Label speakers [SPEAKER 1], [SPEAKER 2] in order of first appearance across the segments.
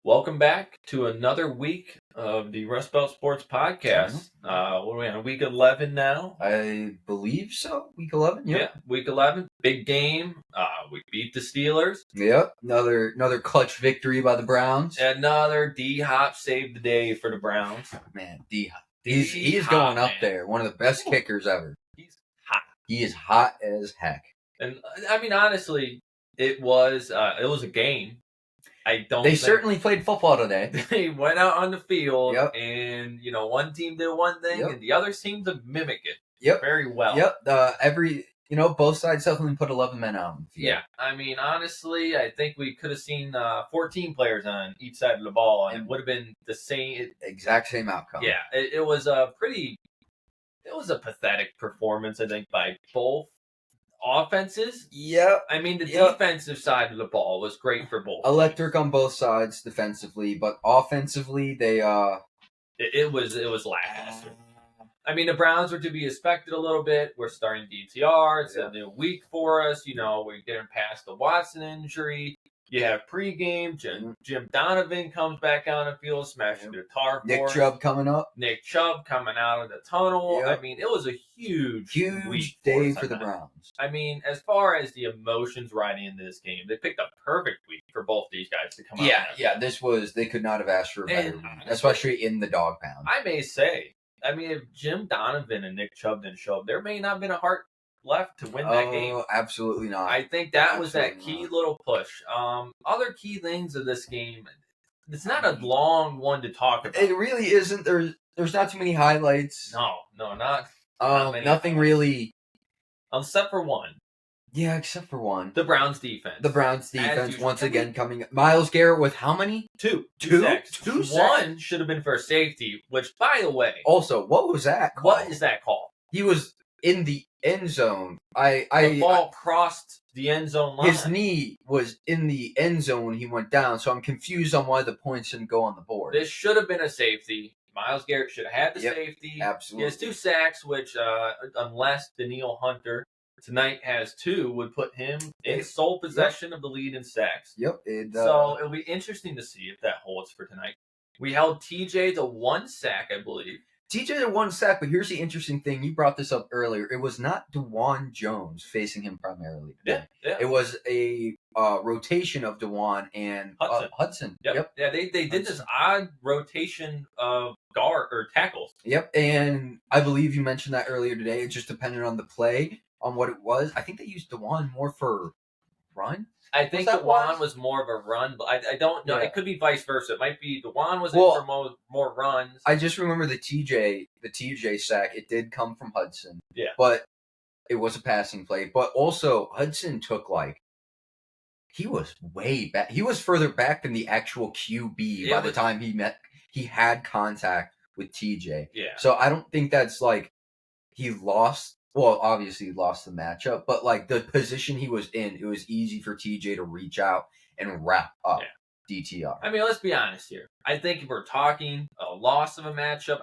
[SPEAKER 1] Welcome back to another week of the Rust Belt Sports Podcast. What are we on? Week 11 now?
[SPEAKER 2] I believe so. Week 11. Yep.
[SPEAKER 1] Yeah, week 11. Big game. We beat the Steelers.
[SPEAKER 2] Yep. Another clutch victory by the Browns.
[SPEAKER 1] Another D-Hop saved the day for the Browns.
[SPEAKER 2] Man, D-Hop. He's going up there. One of the best kickers ever.
[SPEAKER 1] He's hot.
[SPEAKER 2] He is hot as heck.
[SPEAKER 1] And I mean, honestly, it was a game.
[SPEAKER 2] They certainly played football today.
[SPEAKER 1] They went out on the field,
[SPEAKER 2] Yep.
[SPEAKER 1] and one team did one thing, and the other seemed to mimic it. Very well.
[SPEAKER 2] Yep. Both sides definitely put 11 men out on the field.
[SPEAKER 1] Yeah, I mean, honestly, I think we could have seen 14 players on each side of the ball, and it would have been the same
[SPEAKER 2] exact same outcome.
[SPEAKER 1] Yeah, it was a pathetic performance, I think, by both offenses.
[SPEAKER 2] Yep.
[SPEAKER 1] I mean, the defensive side of the ball was great for both.
[SPEAKER 2] Electric on both sides defensively, but offensively they
[SPEAKER 1] it was lackluster. I mean, the Browns were to be expected a little bit. We're starting DTR. It's a new week for us. We're getting past the Watson injury. You have pregame. Jim Donovan comes back out on the field, smashing the guitar for
[SPEAKER 2] Nick Chubb coming up.
[SPEAKER 1] Nick Chubb coming out of the tunnel.
[SPEAKER 2] Yep.
[SPEAKER 1] I mean, it was a huge week
[SPEAKER 2] day for the Browns.
[SPEAKER 1] I mean, as far as the emotions riding into this game, they picked a perfect week for both these guys to come out.
[SPEAKER 2] Yeah. They could not have asked for a better week, especially in the dog pound.
[SPEAKER 1] I may say, if Jim Donovan and Nick Chubb didn't show up, there may not have been a heart left to win that game.
[SPEAKER 2] Oh, absolutely not.
[SPEAKER 1] I think that was that key little push. Other key things of this game, it's not a long one to talk about.
[SPEAKER 2] It really isn't. There's not too many highlights.
[SPEAKER 1] No, not many.
[SPEAKER 2] Nothing really.
[SPEAKER 1] Except for one.
[SPEAKER 2] Yeah, except for one.
[SPEAKER 1] The Browns defense.
[SPEAKER 2] The Browns defense once again coming. Myles Garrett with how many?
[SPEAKER 1] Two
[SPEAKER 2] sacks.
[SPEAKER 1] Two One should have been for safety, which, by the way.
[SPEAKER 2] Also, what was that call?
[SPEAKER 1] What is that call?
[SPEAKER 2] He was in the end zone.
[SPEAKER 1] The ball crossed the end zone line.
[SPEAKER 2] His knee was in the end zone when he went down, so I'm confused on why the points didn't go on the board.
[SPEAKER 1] This should have been a safety. Myles Garrett should have had the safety.
[SPEAKER 2] Absolutely.
[SPEAKER 1] He has 2 sacks, which, unless Danielle Hunter tonight has 2, would put him in sole possession of the lead in sacks.
[SPEAKER 2] Yep.
[SPEAKER 1] So it'll be interesting to see if that holds for tonight. We held TJ to 1 sack, I believe.
[SPEAKER 2] TJ to 1 sack, but here's the interesting thing. You brought this up earlier. It was not DeJuan Jones facing him primarily.
[SPEAKER 1] Yeah.
[SPEAKER 2] It was a rotation of DeJuan and Hudson.
[SPEAKER 1] Yep. Yeah, they did this odd rotation of guard or tackles.
[SPEAKER 2] Yep, and I believe you mentioned that earlier today. It just depended on the play, on what it was. I think they used DeJuan more for run.
[SPEAKER 1] I think DeJuan was more of a run, but I don't know. Yeah. It could be vice versa. It might be DeJuan was in for more runs.
[SPEAKER 2] I just remember the TJ sack. It did come from Hudson.
[SPEAKER 1] Yeah.
[SPEAKER 2] But it was a passing play. But also, Hudson took he was way back. He was further back than the actual QB by the time he had contact with TJ.
[SPEAKER 1] Yeah.
[SPEAKER 2] So I don't think that's he lost. Well, obviously he lost the matchup, but the position he was in, it was easy for TJ to reach out and wrap up DTR.
[SPEAKER 1] I mean, let's be honest here. I think if we're talking a loss of a matchup,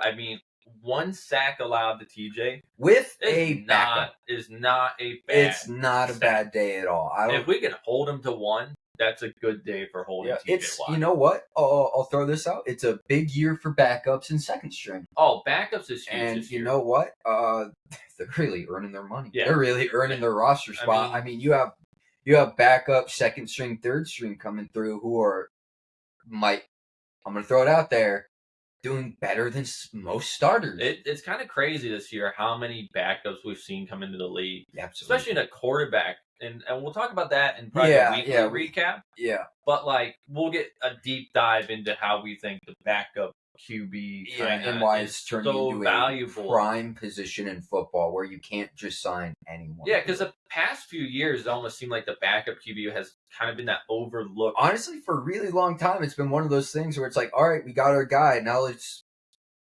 [SPEAKER 1] 1 sack allowed to TJ
[SPEAKER 2] with a backup
[SPEAKER 1] is not a bad.
[SPEAKER 2] It's not a bad day at all.
[SPEAKER 1] If we can hold him to 1, that's a good day for holding TJ Watt.
[SPEAKER 2] You know what? I'll throw this out. It's a big year for backups and second string.
[SPEAKER 1] Oh, backups is huge.
[SPEAKER 2] And you know what? They're really earning their money.
[SPEAKER 1] Yeah.
[SPEAKER 2] They're really earning their roster spot. You have backup, second string, third string coming through who are I'm going to throw it out there, doing better than most starters.
[SPEAKER 1] It's kind of crazy this year how many backups we've seen come into the league.
[SPEAKER 2] Yeah, absolutely.
[SPEAKER 1] Especially in a quarterback. And we'll talk about that in probably a weekly recap.
[SPEAKER 2] Yeah.
[SPEAKER 1] But we'll get a deep dive into how we think the backup QB
[SPEAKER 2] and why it's turning into
[SPEAKER 1] valuable.
[SPEAKER 2] A prime position in football where you can't just sign anyone.
[SPEAKER 1] Yeah, because the past few years it almost seemed like the backup QB has kind of been that overlooked.
[SPEAKER 2] Honestly, for a really long time, it's been one of those things where it's all right, we got our guy. Now let's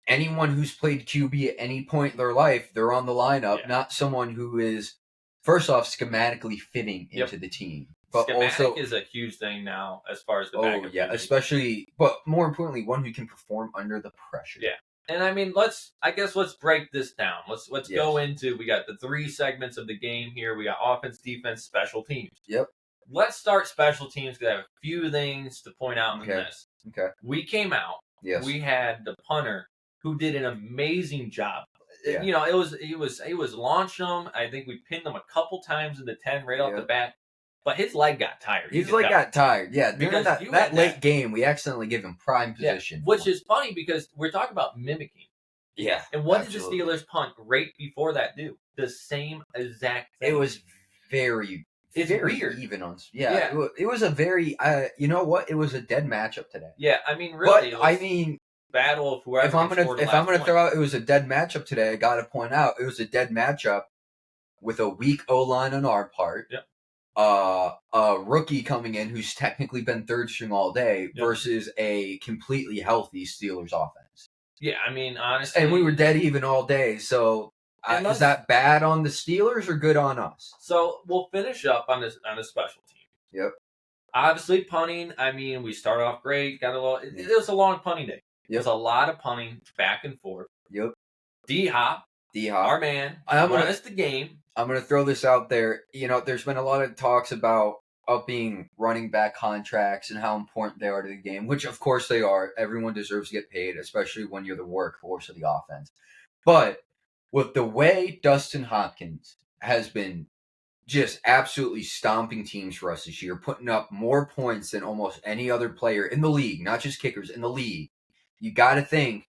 [SPEAKER 2] anyone who's played QB at any point in their life, they're on the lineup, not someone who is first off schematically fitting into the team. But
[SPEAKER 1] Schematic is a huge thing now as far as the backup.
[SPEAKER 2] Especially, but more importantly, one who can perform under the pressure.
[SPEAKER 1] Yeah. And let's break this down. Let's go into, we got the 3 segments of the game here. We got offense, defense, special teams.
[SPEAKER 2] Yep.
[SPEAKER 1] let's start special teams because I have a few things to point out in this.
[SPEAKER 2] Okay.
[SPEAKER 1] We came out.
[SPEAKER 2] Yes.
[SPEAKER 1] We had the punter who did an amazing job.
[SPEAKER 2] Yeah.
[SPEAKER 1] You know, it was launching them. I think we pinned him a couple times in the 10 right off the bat. But his leg got tired.
[SPEAKER 2] His leg got tired. Yeah, because that late game, we accidentally gave him prime position.
[SPEAKER 1] Which is funny because we're talking about mimicking.
[SPEAKER 2] Yeah.
[SPEAKER 1] And what did the Steelers punt right before that do? The same exact thing.
[SPEAKER 2] It was very
[SPEAKER 1] weird.
[SPEAKER 2] Even on. Yeah. It was a very. You know what? It was a dead matchup today.
[SPEAKER 1] Yeah, I mean, really.
[SPEAKER 2] But I mean,
[SPEAKER 1] battle of whoever.
[SPEAKER 2] If I'm gonna throw out, it was a dead matchup today. I got to point out, it was a dead matchup with a weak O line on our part.
[SPEAKER 1] Yep.
[SPEAKER 2] A rookie coming in who's technically been third string all day versus a completely healthy Steelers offense.
[SPEAKER 1] Yeah, I mean, honestly,
[SPEAKER 2] and we were dead even all day. So is that bad on the Steelers or good on us?
[SPEAKER 1] So we'll finish up on this special team.
[SPEAKER 2] Yep.
[SPEAKER 1] Obviously, punting. I mean, we started off great. Got a little. It was a long punting day. Yep. There's a lot of punting back and forth.
[SPEAKER 2] Yep.
[SPEAKER 1] D-Hop, our man, won us the game.
[SPEAKER 2] I'm going to throw this out there. You know, there's been a lot of talks about upping running back contracts and how important they are to the game, which of course they are. Everyone deserves to get paid, especially when you're the workhorse of the offense. But with the way Dustin Hopkins has been just absolutely stomping teams for us this year, putting up more points than almost any other player in the league, not just kickers, in the league, you got to think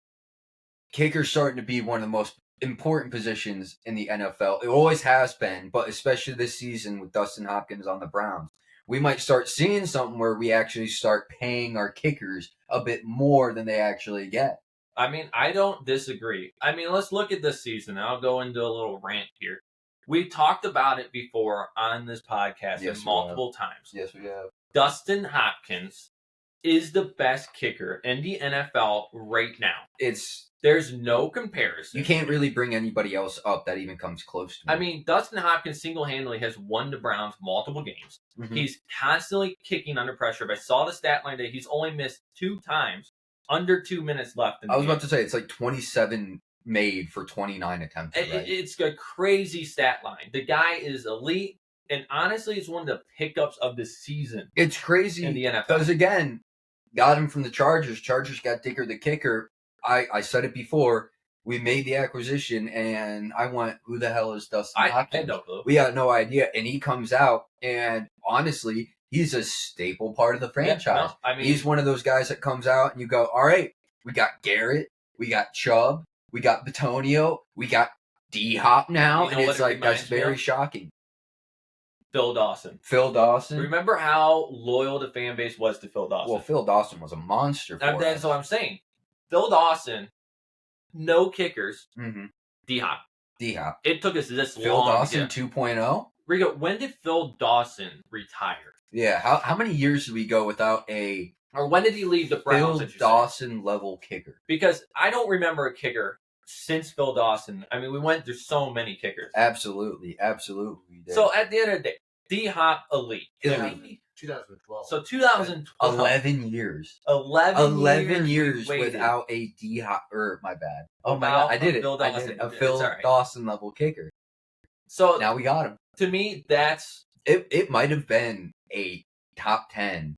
[SPEAKER 2] kicker's starting to be one of the most important positions in the NFL. It always has been, but especially this season with Dustin Hopkins on the Browns, we might start seeing something where we actually start paying our kickers a bit more than they actually get.
[SPEAKER 1] I mean, I don't disagree. I mean, let's look at this season. I'll go into a little rant here. We talked about it before on this podcast multiple times.
[SPEAKER 2] Yes, we have.
[SPEAKER 1] Dustin Hopkins is the best kicker in the NFL right now. There's no comparison.
[SPEAKER 2] You can't really bring anybody else up that even comes close to him.
[SPEAKER 1] I mean, Dustin Hopkins single-handedly has won the Browns multiple games. Mm-hmm. He's constantly kicking under pressure. But I saw the stat line that he's only missed 2 times, under 2 minutes left in the game.
[SPEAKER 2] About to say, it's like 27 made for 29 attempts. Right?
[SPEAKER 1] It's a crazy stat line. The guy is elite, and honestly, it's one of the pickups of the season.
[SPEAKER 2] It's crazy
[SPEAKER 1] in the NFL.
[SPEAKER 2] Because, again, got him from the Chargers. Chargers got Dicker the kicker. I said it before. We made the acquisition, and I went, who the hell is Dustin Hopkins?
[SPEAKER 1] I had no clue.
[SPEAKER 2] We had no idea. And he comes out, and honestly, he's a staple part of the franchise.
[SPEAKER 1] Yeah, no, I mean,
[SPEAKER 2] he's one of those guys that comes out, and you go, all right, we got Garrett, we got Chubb, we got Batonio, we got D-Hop now, and it's like, that's very shocking.
[SPEAKER 1] Phil Dawson. Remember how loyal the fan base was to Phil Dawson?
[SPEAKER 2] Well, Phil Dawson was a monster for us.
[SPEAKER 1] That's what I'm saying. Phil Dawson, no kickers.
[SPEAKER 2] Mm-hmm.
[SPEAKER 1] D-Hop.
[SPEAKER 2] It
[SPEAKER 1] took us this
[SPEAKER 2] Phil
[SPEAKER 1] long.
[SPEAKER 2] Phil Dawson 2.0?
[SPEAKER 1] Rico, when did Phil Dawson retire?
[SPEAKER 2] Yeah, how many years did we go without a...
[SPEAKER 1] Or when did he leave the Browns?
[SPEAKER 2] Phil Dawson level kicker.
[SPEAKER 1] Because I don't remember a kicker since Phil Dawson. I mean, we went through so many kickers.
[SPEAKER 2] Absolutely.
[SPEAKER 1] So at the end of the day, D-Hop elite.
[SPEAKER 3] 2012.
[SPEAKER 1] So 2012.
[SPEAKER 2] 11 years.
[SPEAKER 1] 11
[SPEAKER 2] years without a D-Hop. My bad. Oh my God, I did it. I did it. A Phil Dawson level kicker.
[SPEAKER 1] So
[SPEAKER 2] now we got him.
[SPEAKER 1] To me, that's...
[SPEAKER 2] It might have been a top 10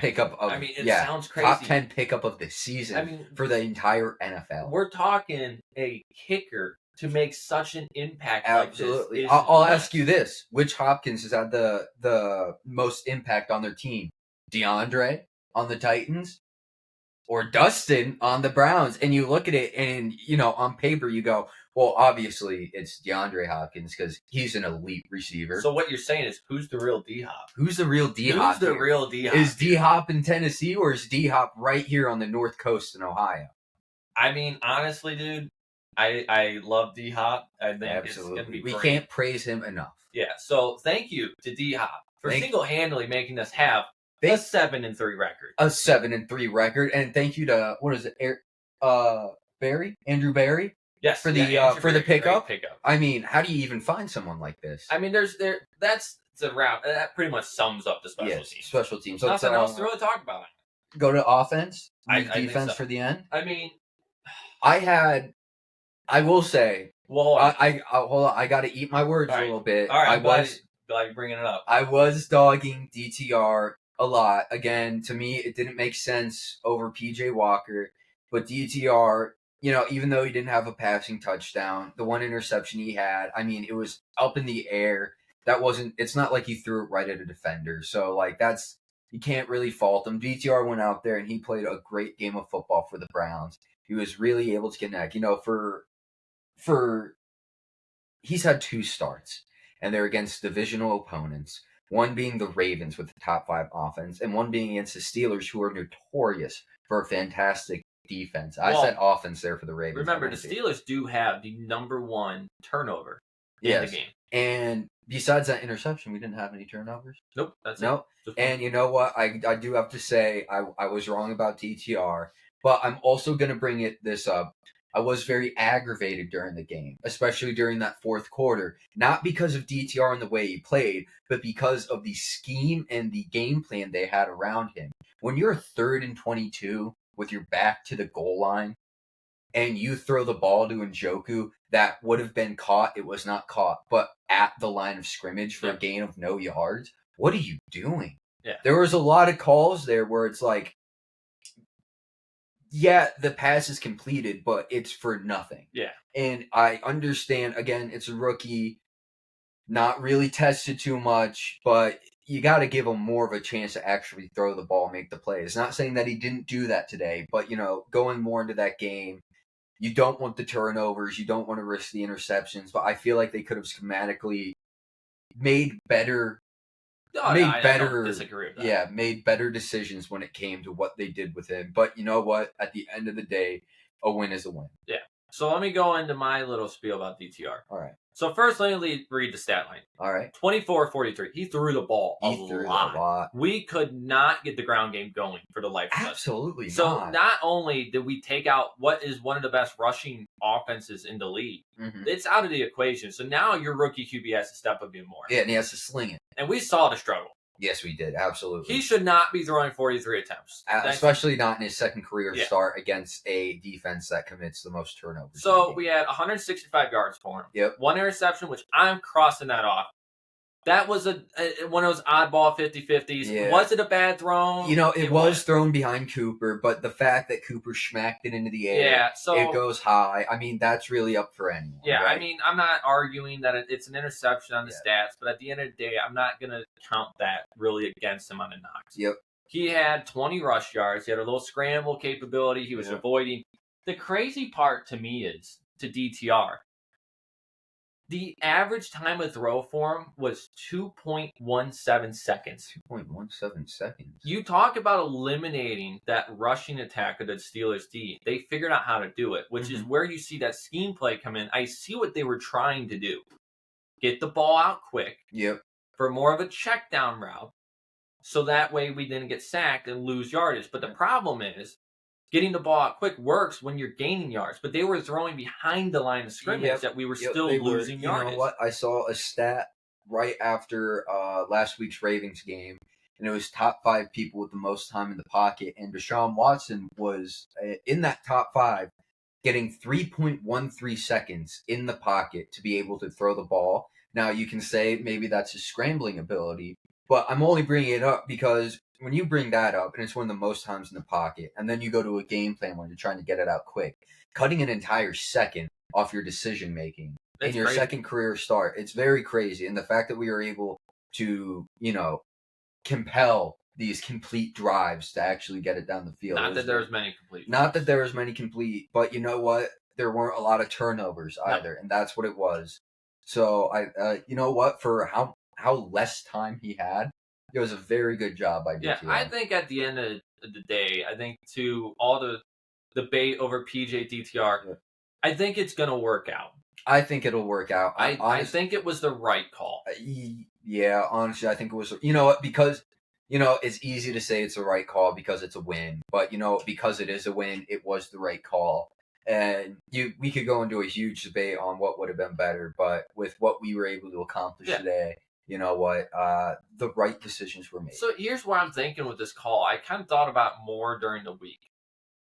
[SPEAKER 2] pickup of...
[SPEAKER 1] I mean, it sounds crazy.
[SPEAKER 2] Top 10 pickup of the season for the entire NFL.
[SPEAKER 1] We're talking a kicker to make such an impact.
[SPEAKER 2] Absolutely.
[SPEAKER 1] Like this.
[SPEAKER 2] I'll ask you this. Which Hopkins has had the most impact on their team? DeAndre on the Titans or Dustin on the Browns? And you look at it and, on paper you go, well, obviously it's DeAndre Hopkins because he's an elite receiver.
[SPEAKER 1] So what you're saying is, who's the real D-Hop?
[SPEAKER 2] Who's the real D-Hop?
[SPEAKER 1] Who's the real D-Hop?
[SPEAKER 2] Is D-Hop in Tennessee or is D-Hop right here on the North Coast in Ohio?
[SPEAKER 1] I mean, honestly, dude, I love D-Hop. I think
[SPEAKER 2] absolutely.
[SPEAKER 1] It's going to be
[SPEAKER 2] we
[SPEAKER 1] great.
[SPEAKER 2] Can't praise him enough.
[SPEAKER 1] Yeah, so thank you to D-Hop for single-handedly making us have a 7-3 record.
[SPEAKER 2] A 7-3 record, and thank you to Andrew Barry.
[SPEAKER 1] Yes,
[SPEAKER 2] for the pickup. I mean, how do you even find someone like this?
[SPEAKER 1] I mean, that's the route. That pretty much sums up the special teams.
[SPEAKER 2] Special teams.
[SPEAKER 1] Nothing else to really talk about.
[SPEAKER 2] Go to offense.
[SPEAKER 1] Defense
[SPEAKER 2] for the end.
[SPEAKER 1] I mean,
[SPEAKER 2] I will say.
[SPEAKER 1] Well,
[SPEAKER 2] hold on. I got to eat my words a little bit.
[SPEAKER 1] All right, glad you're bringing it up.
[SPEAKER 2] I was dogging DTR a lot. Again, to me, it didn't make sense over PJ Walker, but DTR, even though he didn't have a passing touchdown, the one interception he had, I mean, it was up in the air. It's not like he threw it right at a defender. So, you can't really fault him. DTR went out there and he played a great game of football for the Browns. He was really able to connect. He's had 2 starts, and they're against divisional opponents. One being the Ravens with the top 5 offense, and one being against the Steelers, who are notorious for a fantastic defense. I said offense there for the Ravens.
[SPEAKER 1] Remember, the Steelers do have the number 1 turnover in the game.
[SPEAKER 2] And besides that interception, we didn't have any turnovers.
[SPEAKER 1] Nope, that's
[SPEAKER 2] it. And you know what? I do have to say I was wrong about DTR, but I'm also going to bring this up. I was very aggravated during the game, especially during that fourth quarter. Not because of DTR and the way he played, but because of the scheme and the game plan they had around him. When you're 3rd and 22 with your back to the goal line, and you throw the ball to Njoku that would have been caught, it was not caught, but at the line of scrimmage for a gain of no yards, what are you doing?
[SPEAKER 1] Yeah.
[SPEAKER 2] There was a lot of calls there where it's like, yeah, the pass is completed, but it's for nothing.
[SPEAKER 1] Yeah.
[SPEAKER 2] And I understand, again, it's a rookie, not really tested too much, but you got to give him more of a chance to actually throw the ball, make the plays. Not saying that he didn't do that today, but, going more into that game, you don't want the turnovers, you don't want to risk the interceptions, but I feel like they could have schematically made better
[SPEAKER 1] I don't disagree with that.
[SPEAKER 2] Yeah, made better decisions when it came to what they did with him. But you know what? At the end of the day, a win is a win.
[SPEAKER 1] Yeah. So let me go into my little spiel about DTR.
[SPEAKER 2] All right.
[SPEAKER 1] So first, let me read the stat line.
[SPEAKER 2] All right.
[SPEAKER 1] 24-43. He threw the ball a lot. We could not get the ground game going for the life of us.
[SPEAKER 2] Absolutely not.
[SPEAKER 1] So not only did we take out what is one of the best rushing offenses in the league, it's out of the equation. So now your rookie QB has to step up even more.
[SPEAKER 2] Yeah, and he has to sling it.
[SPEAKER 1] And we saw the struggle.
[SPEAKER 2] Yes, we did. Absolutely.
[SPEAKER 1] He should not be throwing 43 attempts.
[SPEAKER 2] Especially not in his second career start against a defense that commits the most turnovers.
[SPEAKER 1] So we had 165 yards for him.
[SPEAKER 2] Yep.
[SPEAKER 1] 1 interception, which I'm crossing that off. That was one of those oddball 50-50s.
[SPEAKER 2] Yeah.
[SPEAKER 1] Was it a bad throw?
[SPEAKER 2] It was thrown behind Cooper, but the fact that Cooper smacked it into the air, it goes high. I mean, that's really up for anyone.
[SPEAKER 1] Yeah,
[SPEAKER 2] right?
[SPEAKER 1] I mean, I'm not arguing that it's an interception on the stats, but at the end of the day, I'm not going to count that really against him on the knocks.
[SPEAKER 2] Yep.
[SPEAKER 1] He had 20 rush yards. He had a little scramble capability. He was avoiding. The crazy part to me is, to DTR, the average time of throw for him was 2.17 seconds.
[SPEAKER 2] 2.17 seconds.
[SPEAKER 1] You talk about eliminating that rushing attack of the Steelers D. They figured out how to do it, which is where you see that scheme play come in. I see what they were trying to do. Get the ball out quick.
[SPEAKER 2] Yep.
[SPEAKER 1] For more of a check down route. So that way we didn't get sacked and lose yardage. But the problem is, getting the ball out quick works when you're gaining yards, but they were throwing behind the line of scrimmage that we were still losing yards.
[SPEAKER 2] You know what? I saw a stat right after last week's Ravens game, and it was top 5 people with the most time in the pocket, and Deshaun Watson was in that top 5, getting 3.13 seconds in the pocket to be able to throw the ball. Now, you can say maybe that's his scrambling ability, but I'm only bringing it up because when you bring that up, and it's one of the most times in the pocket, and then you go to a game plan when you're trying to get it out quick, cutting an entire second off your decision making in your second career start, it's very crazy. And the fact that we were able to, compel these complete drives to actually get it down the field.
[SPEAKER 1] Not that there was many complete.
[SPEAKER 2] Not that there was many complete, but you know what? There weren't a lot of turnovers either, and that's what it was. So you know what? For how less time he had, it was a very good job by DTR.
[SPEAKER 1] Yeah, I think at the end of the day, I think to all the debate over PJ DTR, I think it's going to work out.
[SPEAKER 2] I think it'll work out.
[SPEAKER 1] I think it was the right call.
[SPEAKER 2] Yeah, honestly, I think it was. You know what? Because it's easy to say it's the right call because it's a win, but because it is a win, it was the right call. And we could go into a huge debate on what would have been better, but with what we were able to accomplish today, you know what? The right decisions were made.
[SPEAKER 1] So here's what I'm thinking with this call. I kind of thought about more during the week.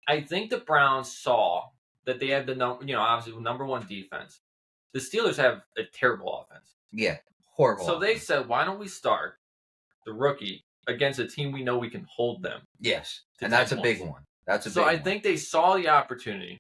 [SPEAKER 1] I think the Browns saw that they had the obviously number 1 defense. The Steelers have a terrible offense.
[SPEAKER 2] Yeah. Horrible.
[SPEAKER 1] So they said, why don't we start the rookie against a team we know we can hold them?
[SPEAKER 2] Yes,
[SPEAKER 1] to
[SPEAKER 2] and
[SPEAKER 1] 10
[SPEAKER 2] that's a big
[SPEAKER 1] points.
[SPEAKER 2] one. That's a
[SPEAKER 1] So
[SPEAKER 2] big
[SPEAKER 1] I
[SPEAKER 2] one.
[SPEAKER 1] think they saw the opportunity.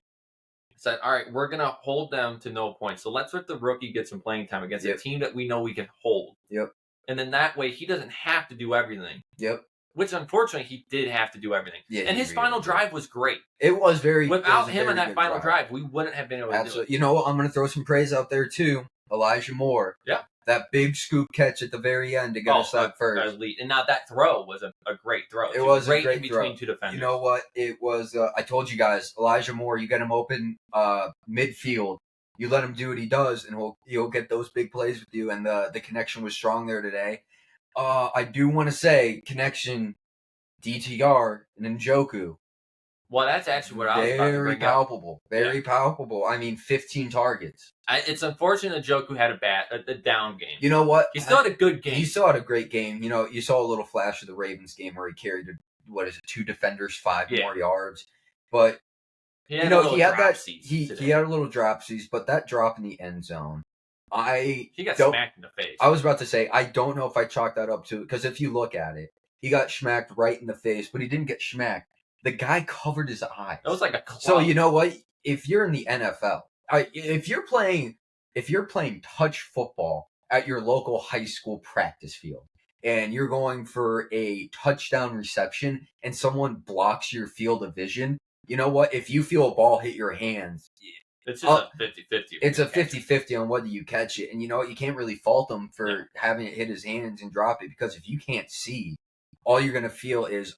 [SPEAKER 1] Said, all right, we're gonna hold them to no points. So let's let the rookie get some playing time against a team that we know we can hold.
[SPEAKER 2] Yep.
[SPEAKER 1] And then that way he doesn't have to do everything.
[SPEAKER 2] Yep.
[SPEAKER 1] Which unfortunately he did have to do everything.
[SPEAKER 2] Yeah,
[SPEAKER 1] and his
[SPEAKER 2] really
[SPEAKER 1] final
[SPEAKER 2] did.
[SPEAKER 1] drive was great.
[SPEAKER 2] It was very.
[SPEAKER 1] Without him
[SPEAKER 2] very
[SPEAKER 1] on that
[SPEAKER 2] good
[SPEAKER 1] final drive, we wouldn't have been able to
[SPEAKER 2] Absolutely.
[SPEAKER 1] do it.
[SPEAKER 2] You know what? I'm going to throw some praise out there too. Elijah Moore.
[SPEAKER 1] Yeah.
[SPEAKER 2] That big scoop catch at the very end to get us that first.
[SPEAKER 1] Elite. And now that throw was a great throw.
[SPEAKER 2] It was
[SPEAKER 1] right
[SPEAKER 2] a great
[SPEAKER 1] in between
[SPEAKER 2] throw.
[SPEAKER 1] two defenders.
[SPEAKER 2] You know what? It was. I told you guys, Elijah Moore. You get him open midfield. You let him do what he does, and he'll get those big plays with you. And the connection was strong there today. I do want to say connection, DTR and Njoku.
[SPEAKER 1] Well, that's actually what I was about to bring
[SPEAKER 2] palpable.
[SPEAKER 1] up.
[SPEAKER 2] Very palpable. I mean, 15 targets.
[SPEAKER 1] It's unfortunate that Njoku had a down game.
[SPEAKER 2] You know what?
[SPEAKER 1] He still had a good game.
[SPEAKER 2] He still had a great game. You know, you saw a little flash of the Ravens game where he carried, 2 defenders, 5 more yards. But, he had he had a little dropsies, but that drop in the end zone,
[SPEAKER 1] he got smacked in the face.
[SPEAKER 2] I was about to say, I don't know if I chalk that up to, because if you look at it, he got smacked right in the face, but he didn't get smacked. The guy covered his eyes.
[SPEAKER 1] That was like a club.
[SPEAKER 2] So you know what? If you're in the NFL, if you're playing touch football at your local high school practice field, and you're going for a touchdown reception, and someone blocks your field of vision, you know what? If you feel a ball hit your hands,
[SPEAKER 1] it's just a 50-50.
[SPEAKER 2] It's a 50-50 on whether you catch it, and you know what? You can't really fault him for having it hit his hands and drop it, because if you can't see, all you're gonna feel is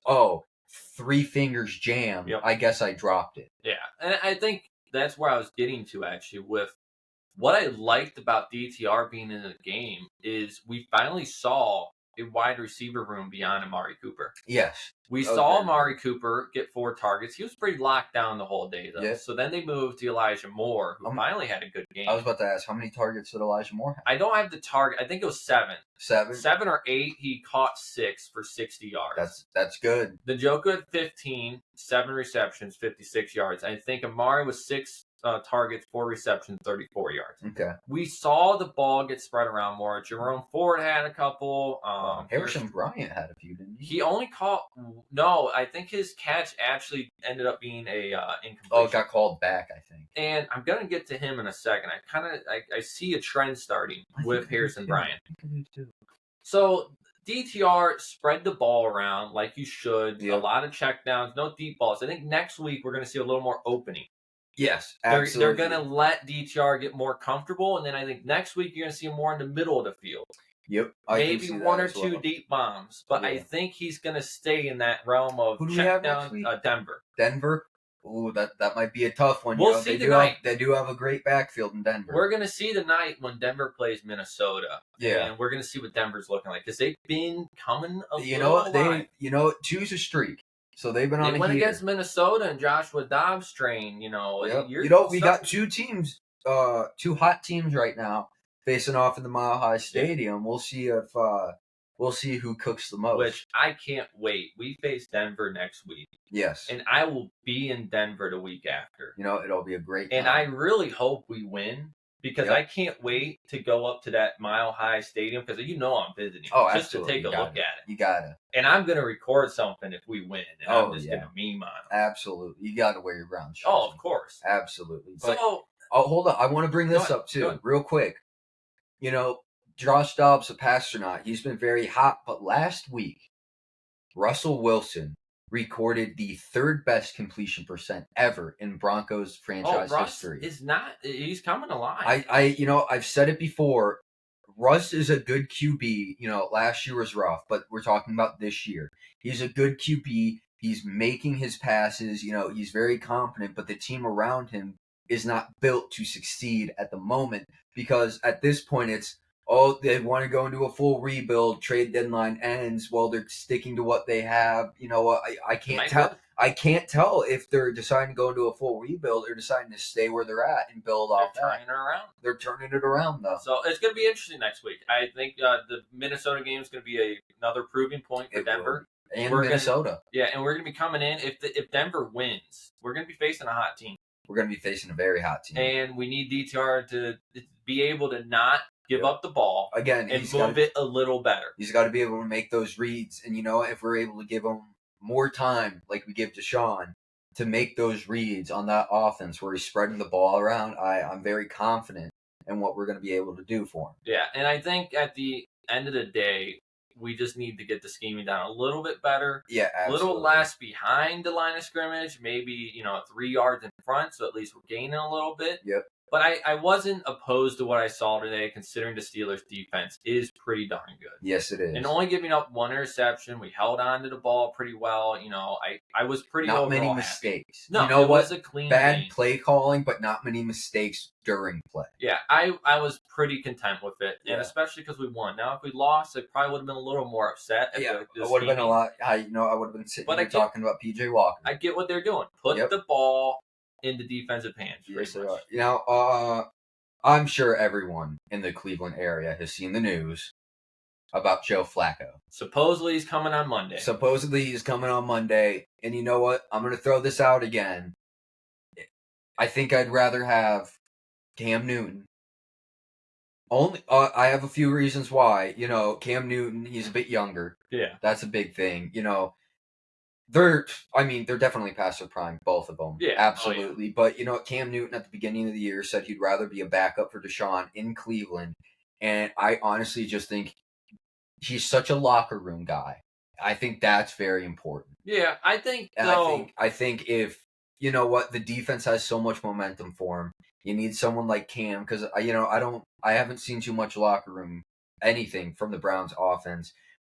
[SPEAKER 2] 3 fingers jammed.
[SPEAKER 1] Yep.
[SPEAKER 2] I guess I dropped it.
[SPEAKER 1] Yeah, and I think that's where I was getting to, actually, with what I liked about DTR being in the game is we finally saw a wide receiver room beyond Amari Cooper.
[SPEAKER 2] Yes.
[SPEAKER 1] We saw Amari Cooper get 4 targets. He was pretty locked down the whole day, though.
[SPEAKER 2] Yeah.
[SPEAKER 1] So then they moved to Elijah Moore, who finally had a good game.
[SPEAKER 2] I was about to ask, how many targets did Elijah Moore have?
[SPEAKER 1] I don't have the target. I think it was 7.
[SPEAKER 2] 7?
[SPEAKER 1] 7 or 8. He caught 6 for 60 yards.
[SPEAKER 2] That's good.
[SPEAKER 1] The Njoku had 15, 7 receptions, 56 yards. I think Amari was 6 targets, 4 receptions, 34 yards.
[SPEAKER 2] Okay.
[SPEAKER 1] We saw the ball get spread around more. Jerome Ford had a couple.
[SPEAKER 2] Harrison Bryant had a few, didn't he?
[SPEAKER 1] He only caught... No, I think his catch actually ended up being a incompletion.
[SPEAKER 2] Oh, it got called back, I think.
[SPEAKER 1] And I'm going to get to him in a second. I see a trend starting with Harrison Bryant. So DTR spread the ball around like you should. Yep. A lot of checkdowns, no deep balls. I think next week we're going to see a little more opening.
[SPEAKER 2] Yes, absolutely.
[SPEAKER 1] They're going to let DTR get more comfortable, and then I think next week you're going to see him more in the middle of the field.
[SPEAKER 2] Yep.
[SPEAKER 1] Maybe 1 or 2 deep bombs, but I think he's going to stay in that realm of check down Denver.
[SPEAKER 2] Denver? Ooh, that might be a tough one.
[SPEAKER 1] We'll see tonight.
[SPEAKER 2] They do have a great backfield in Denver.
[SPEAKER 1] We're going to see tonight when Denver plays Minnesota.
[SPEAKER 2] Yeah.
[SPEAKER 1] And we're going to see what Denver's looking like, because they've been coming a
[SPEAKER 2] You know what? Two's a streak. So they've been on
[SPEAKER 1] They went against Minnesota and Joshua Dobbs train,
[SPEAKER 2] Yep. We got 2 teams, 2 hot teams right now facing off in the Mile High Stadium. We'll see who cooks the most.
[SPEAKER 1] Which I can't wait. We face Denver next week.
[SPEAKER 2] Yes.
[SPEAKER 1] And I will be in Denver the week after.
[SPEAKER 2] It'll be a great time.
[SPEAKER 1] And I really hope we win, because I can't wait to go up to that Mile High Stadium, because I'm visiting.
[SPEAKER 2] Oh,
[SPEAKER 1] just
[SPEAKER 2] absolutely.
[SPEAKER 1] to take a look at it.
[SPEAKER 2] You gotta.
[SPEAKER 1] And I'm going to record something if we win. And I'm just going to meme on it.
[SPEAKER 2] Absolutely. You gotta wear your brown shoes.
[SPEAKER 1] Oh, of course.
[SPEAKER 2] Absolutely. But,
[SPEAKER 1] so,
[SPEAKER 2] hold on. I want to bring this up too, real quick. Josh Dobbs, a passer not, he's been very hot, but last week, Russell Wilson recorded the 3rd best completion percent ever in Broncos franchise history.
[SPEAKER 1] He's coming alive.
[SPEAKER 2] I've said it before. Russ is a good QB. Last year was rough, but we're talking about this year. He's a good QB. He's making his passes. He's very confident, but the team around him is not built to succeed at the moment, because at this point it's, they want to go into a full rebuild. Trade deadline ends. Well, they're sticking to what they have. I can't tell. I can't tell if they're deciding to go into a full rebuild or deciding to stay where they're at and build off that.
[SPEAKER 1] Turning it around.
[SPEAKER 2] They're turning it around, though.
[SPEAKER 1] So it's going to be interesting next week. I think the Minnesota game is going to be another proving point for Denver.
[SPEAKER 2] And Minnesota.
[SPEAKER 1] And we're going to be coming in. If Denver wins, we're going to be facing a hot team.
[SPEAKER 2] We're going to be facing a very hot team.
[SPEAKER 1] And we need DTR to be able to not give up the ball
[SPEAKER 2] again
[SPEAKER 1] and move it a little better.
[SPEAKER 2] He's got to be able to make those reads, and if we're able to give him more time, like we give Deshaun, to make those reads on that offense where he's spreading the ball around, I'm very confident in what we're going to be able to do for him.
[SPEAKER 1] Yeah, and I think at the end of the day, we just need to get the scheming down a little bit better.
[SPEAKER 2] Yeah, absolutely.
[SPEAKER 1] A little less behind the line of scrimmage, maybe 3 yards in front, so at least we're gaining a little bit.
[SPEAKER 2] Yep.
[SPEAKER 1] But I wasn't opposed to what I saw today, considering the Steelers' defense is pretty darn good.
[SPEAKER 2] Yes, it is.
[SPEAKER 1] And only giving up 1 interception, we held on to the ball pretty well. I was pretty
[SPEAKER 2] not many
[SPEAKER 1] happy.
[SPEAKER 2] mistakes.
[SPEAKER 1] No,
[SPEAKER 2] it
[SPEAKER 1] was a clean
[SPEAKER 2] bad
[SPEAKER 1] game.
[SPEAKER 2] Play calling, but not many mistakes during play.
[SPEAKER 1] Yeah, I was pretty content with it, and
[SPEAKER 2] Yeah.
[SPEAKER 1] especially because we won. Now, if we lost, I probably would have been a little more upset. At
[SPEAKER 2] Yeah,
[SPEAKER 1] the
[SPEAKER 2] I would have been a
[SPEAKER 1] scheming.
[SPEAKER 2] lot. I would have been sitting
[SPEAKER 1] But
[SPEAKER 2] here talking about PJ Walker.
[SPEAKER 1] I get what they're doing. Put the ball in the defensive hands.
[SPEAKER 2] Yes, they
[SPEAKER 1] much.
[SPEAKER 2] are. I'm sure everyone in the Cleveland area has seen the news about Joe Flacco.
[SPEAKER 1] Supposedly he's coming on Monday. And you know what? I'm going to throw this out again.
[SPEAKER 2] I think I'd rather have Cam Newton. I have a few reasons why. Cam Newton, he's a bit younger.
[SPEAKER 1] Yeah.
[SPEAKER 2] That's a big thing. They're definitely past their prime, both of them.
[SPEAKER 1] Yeah,
[SPEAKER 2] absolutely. But Cam Newton at the beginning of the year said he'd rather be a backup for Deshaun in Cleveland, and I honestly just think he's such a locker room guy. I think that's very important.
[SPEAKER 1] Yeah, I think.
[SPEAKER 2] And I think if the defense has so much momentum for him, you need someone like Cam because I haven't seen too much locker room anything from the Browns offense.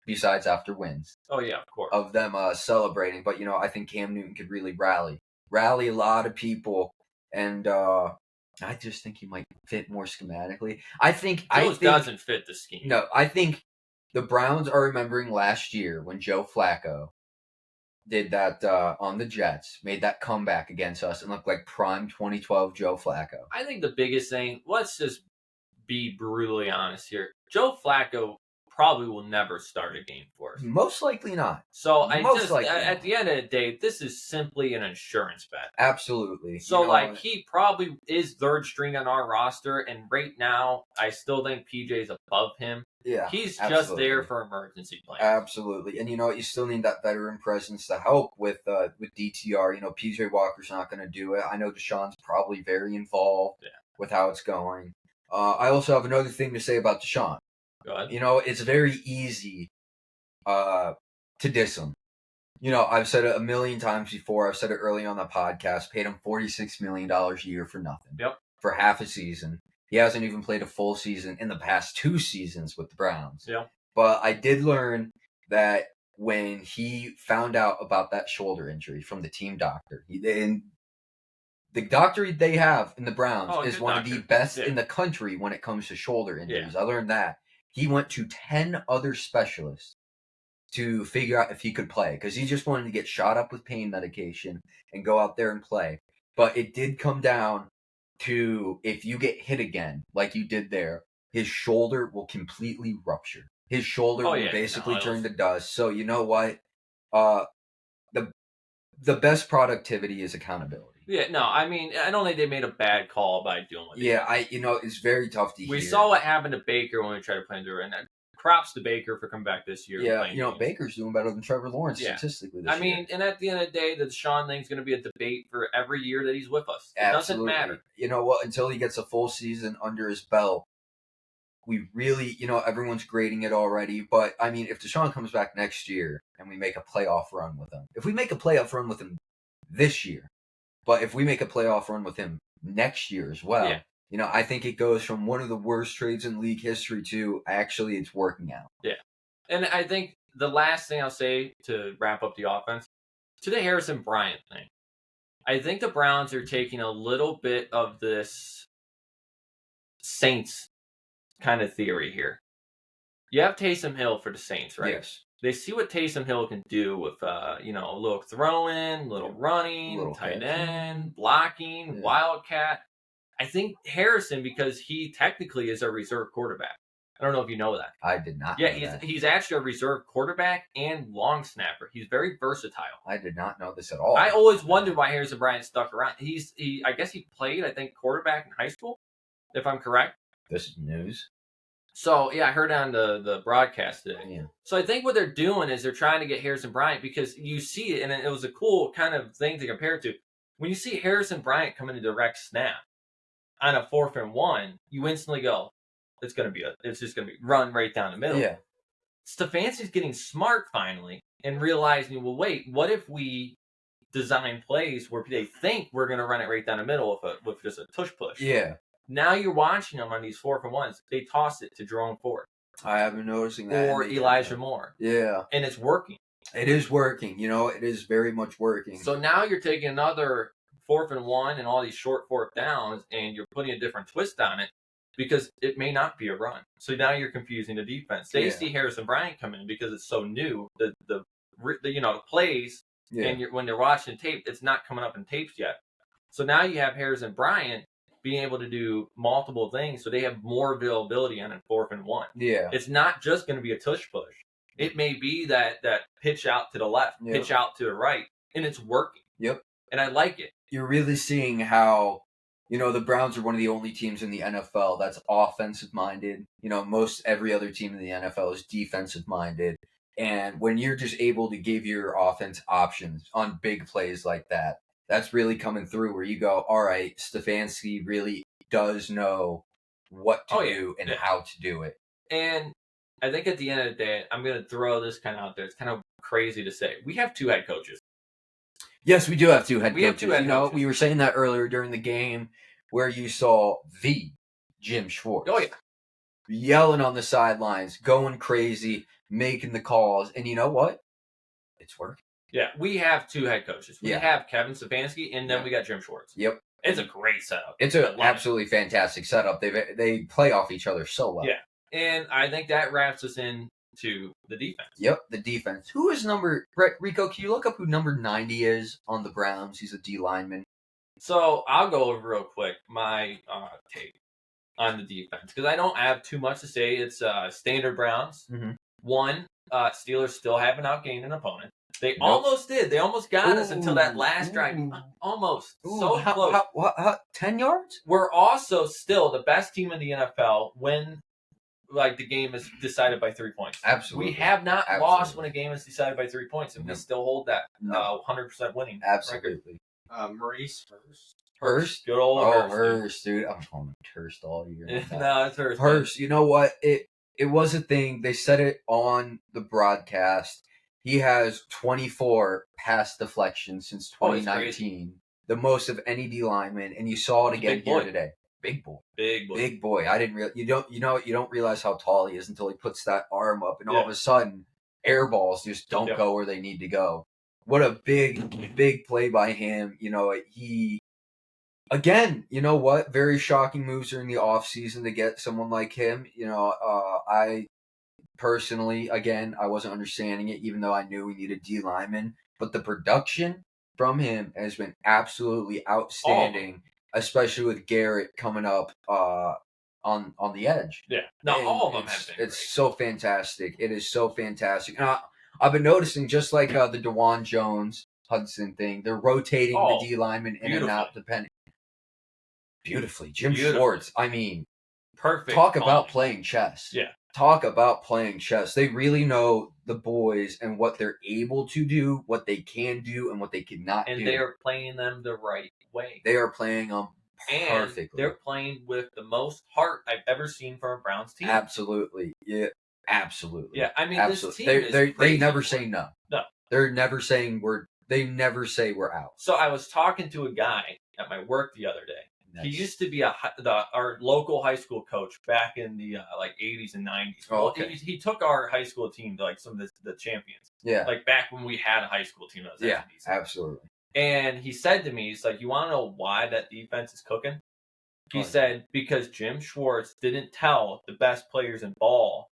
[SPEAKER 2] Besides after wins.
[SPEAKER 1] Oh, yeah, of course.
[SPEAKER 2] Of them celebrating. But, I think Cam Newton could really rally a lot of people. And I just think he might fit more schematically. I think
[SPEAKER 1] doesn't fit the scheme.
[SPEAKER 2] No, I think the Browns are remembering last year when Joe Flacco did that on the Jets, made that comeback against us and looked like prime 2012 Joe Flacco.
[SPEAKER 1] I think the biggest thing, let's just be brutally honest here. Joe Flacco probably will never start a game for us.
[SPEAKER 2] Most likely not.
[SPEAKER 1] So at the end of the day, this is simply an insurance bet.
[SPEAKER 2] Absolutely.
[SPEAKER 1] So he probably is third string on our roster, and right now I still think PJ's above him.
[SPEAKER 2] Yeah,
[SPEAKER 1] he's just there for emergency plans.
[SPEAKER 2] Absolutely, and you still need that veteran presence to help with DTR. PJ Walker's not going to do it. I know Deshaun's probably very involved with how it's going. I also have another thing to say about Deshaun.
[SPEAKER 1] Go ahead.
[SPEAKER 2] It's very easy to diss him. I've said it a million times before. I've said it early on the podcast. Paid him $46 million a year for nothing.
[SPEAKER 1] Yep.
[SPEAKER 2] For half a season. He hasn't even played a full season in the past 2 seasons with the Browns.
[SPEAKER 1] Yep.
[SPEAKER 2] But I did learn that when he found out about that shoulder injury from the team doctor, and the doctor they have in the Browns is one of the best in the country when it comes to shoulder injuries. I learned that. He went to 10 other specialists to figure out if he could play because he just wanted to get shot up with pain medication and go out there and play. But it did come down to if you get hit again, like you did there, his shoulder will completely rupture. His shoulder will basically turn to dust. So you know what? The best productivity is accountability.
[SPEAKER 1] Yeah, no, I mean, I don't think they made a bad call by doing what they did.
[SPEAKER 2] It's very tough to hear.
[SPEAKER 1] We saw what happened to Baker when we tried to play into it, and props to Baker for coming back this year.
[SPEAKER 2] Yeah, Baker's doing better than Trevor Lawrence statistically this year.
[SPEAKER 1] And at the end of the day, the Deshaun thing's going to be a debate for every year that he's with us. It doesn't matter.
[SPEAKER 2] You know what? Until he gets a full season under his belt, we really, everyone's grading it already. But, I mean, if Deshaun comes back next year and we make a playoff run with him, if we make a playoff run with him this year, but if we make a playoff run with him next year as well, I think it goes from one of the worst trades in league history to actually it's working out.
[SPEAKER 1] Yeah. And I think the last thing I'll say to wrap up the offense, to the Harrison Bryant thing, I think the Browns are taking a little bit of this Saints kind of theory here. You have Taysom Hill for the Saints, right?
[SPEAKER 2] Yes.
[SPEAKER 1] They see what Taysom Hill can do with, a little throwing, little running, tight end, blocking, wildcat. I think Harrison, because he technically is a reserve quarterback. I don't know if you know that.
[SPEAKER 2] I did not.
[SPEAKER 1] Yeah, he's actually a reserve quarterback and long snapper. He's very versatile.
[SPEAKER 2] I did not know this at all.
[SPEAKER 1] I always wondered why Harrison Bryant stuck around. I guess he played, quarterback in high school, if I'm correct.
[SPEAKER 2] This is news.
[SPEAKER 1] So, yeah, I heard on the broadcast today.
[SPEAKER 2] Yeah.
[SPEAKER 1] So I think what they're doing is they're trying to get Harrison Bryant because you see it, and it was a cool kind of thing to compare it to. When you see Harrison Bryant come in a direct snap on a 4th and 1, you instantly go, it's just going to be run right down the middle.
[SPEAKER 2] Yeah.
[SPEAKER 1] Stefanski's getting smart finally and realizing, well, wait, what if we design plays where they think we're going to run it right down the middle with just a tush push?
[SPEAKER 2] Yeah.
[SPEAKER 1] Now you're watching them on these 4th and 1s. They toss it to Jerome Ford.
[SPEAKER 2] I have been noticing that.
[SPEAKER 1] Or Elijah Moore.
[SPEAKER 2] Yeah.
[SPEAKER 1] And it's working.
[SPEAKER 2] It is working. It is very much working.
[SPEAKER 1] So now you're taking another 4th and 1 and all these short 4th downs, and you're putting a different twist on it because it may not be a run. So now you're confusing the defense. They see Harrison Bryant come in because it's so new. The plays, and when they're watching tape, it's not coming up in tapes yet. So now you have Harrison Bryant being able to do multiple things, so they have more availability on a 4th and 1.
[SPEAKER 2] Yeah.
[SPEAKER 1] It's not just going to be a tush push. It may be that pitch out to the left, pitch out to the right, and it's working.
[SPEAKER 2] Yep.
[SPEAKER 1] And I like it.
[SPEAKER 2] You're really seeing how, the Browns are one of the only teams in the NFL that's offensive minded. Most every other team in the NFL is defensive minded. And when you're just able to give your offense options on big plays like that, that's really coming through where you go, all right, Stefanski really does know what to do and how to do it.
[SPEAKER 1] And I think at the end of the day, I'm going to throw this kind of out there. It's kind of crazy to say. We have 2 head coaches.
[SPEAKER 2] Yes, we do have 2 head coaches.
[SPEAKER 1] We have 2 head coaches.
[SPEAKER 2] We were saying that earlier during the game where you saw the Jim Schwartz.
[SPEAKER 1] Oh, yeah.
[SPEAKER 2] Yelling on the sidelines, going crazy, making the calls. And you know what? It's working.
[SPEAKER 1] Yeah, we have 2 head coaches. We have Kevin Stefanski, and then we got Jim Schwartz.
[SPEAKER 2] Yep.
[SPEAKER 1] It's a great setup.
[SPEAKER 2] It's an absolutely fantastic setup. They play off each other so well.
[SPEAKER 1] Yeah. And I think that wraps us into the defense.
[SPEAKER 2] Yep, the defense. Who is Rico, can you look up who number 90 is on the Browns? He's a D lineman.
[SPEAKER 1] So I'll go over real quick my take on the defense because I don't have too much to say. It's standard Browns.
[SPEAKER 2] Mm-hmm.
[SPEAKER 1] 1, Steelers still haven't outgained an opponent. They almost did. They almost got us until that last drive. Almost. So close.
[SPEAKER 2] How 10 yards?
[SPEAKER 1] We're also still the best team in the NFL when the game is decided by 3 points.
[SPEAKER 2] Absolutely.
[SPEAKER 1] We have not lost when a game is decided by 3 points, and we still hold that 100% winning
[SPEAKER 2] Absolutely.
[SPEAKER 1] record.
[SPEAKER 3] Maurice
[SPEAKER 2] Hurst?
[SPEAKER 1] Good old Hurst.
[SPEAKER 2] Hurst, dude. I'm calling him Hurst all year.
[SPEAKER 1] No, it's Hurst.
[SPEAKER 2] Hurst, you know what? It was a thing. They said it on the broadcast. He has 24 pass deflections since 2019. The most of any D lineman, and you saw it again here today. Big boy. Big boy. I didn't you don't realize how tall he is until he puts that arm up, and all of a sudden air balls just don't go where they need to go. What a big play by him. He again, very shocking moves during the offseason to get someone like him. I personally, again, I wasn't understanding it, even though I knew we needed D linemen. But the production from him has been absolutely outstanding, especially with Garrett coming up on the edge.
[SPEAKER 1] Yeah, no, all of them have been.
[SPEAKER 2] It's so fantastic. It is so fantastic. And I've been noticing, just like the DeJuan Jones Hudson thing, they're rotating the D linemen in and out depending. Beautifully, Jim Schwartz. I mean,
[SPEAKER 1] perfect.
[SPEAKER 2] Talk about playing chess.
[SPEAKER 1] Yeah.
[SPEAKER 2] Talk about playing chess. They really know the boys and what they're able to do, what they can do, and what they cannot do.
[SPEAKER 1] And they are playing them the right way.
[SPEAKER 2] They are playing them perfectly.
[SPEAKER 1] And they're playing with the most heart I've ever seen from a Browns team.
[SPEAKER 2] Absolutely. Yeah, absolutely.
[SPEAKER 1] Yeah, I mean,
[SPEAKER 2] absolutely.
[SPEAKER 1] This team
[SPEAKER 2] they never say no.
[SPEAKER 1] No.
[SPEAKER 2] They're never saying they never say we're out.
[SPEAKER 1] So I was talking to a guy at my work the other day. He used to be our local high school coach back in the 80s and 90s.
[SPEAKER 2] Oh, okay.
[SPEAKER 1] He took our high school team to some of the champions.
[SPEAKER 2] Yeah.
[SPEAKER 1] Back when we had a high school team that was
[SPEAKER 2] decent. Absolutely.
[SPEAKER 1] And he said to me, he's like, you want to know why that defense is cooking? He said, because Jim Schwartz didn't tell the best players in ball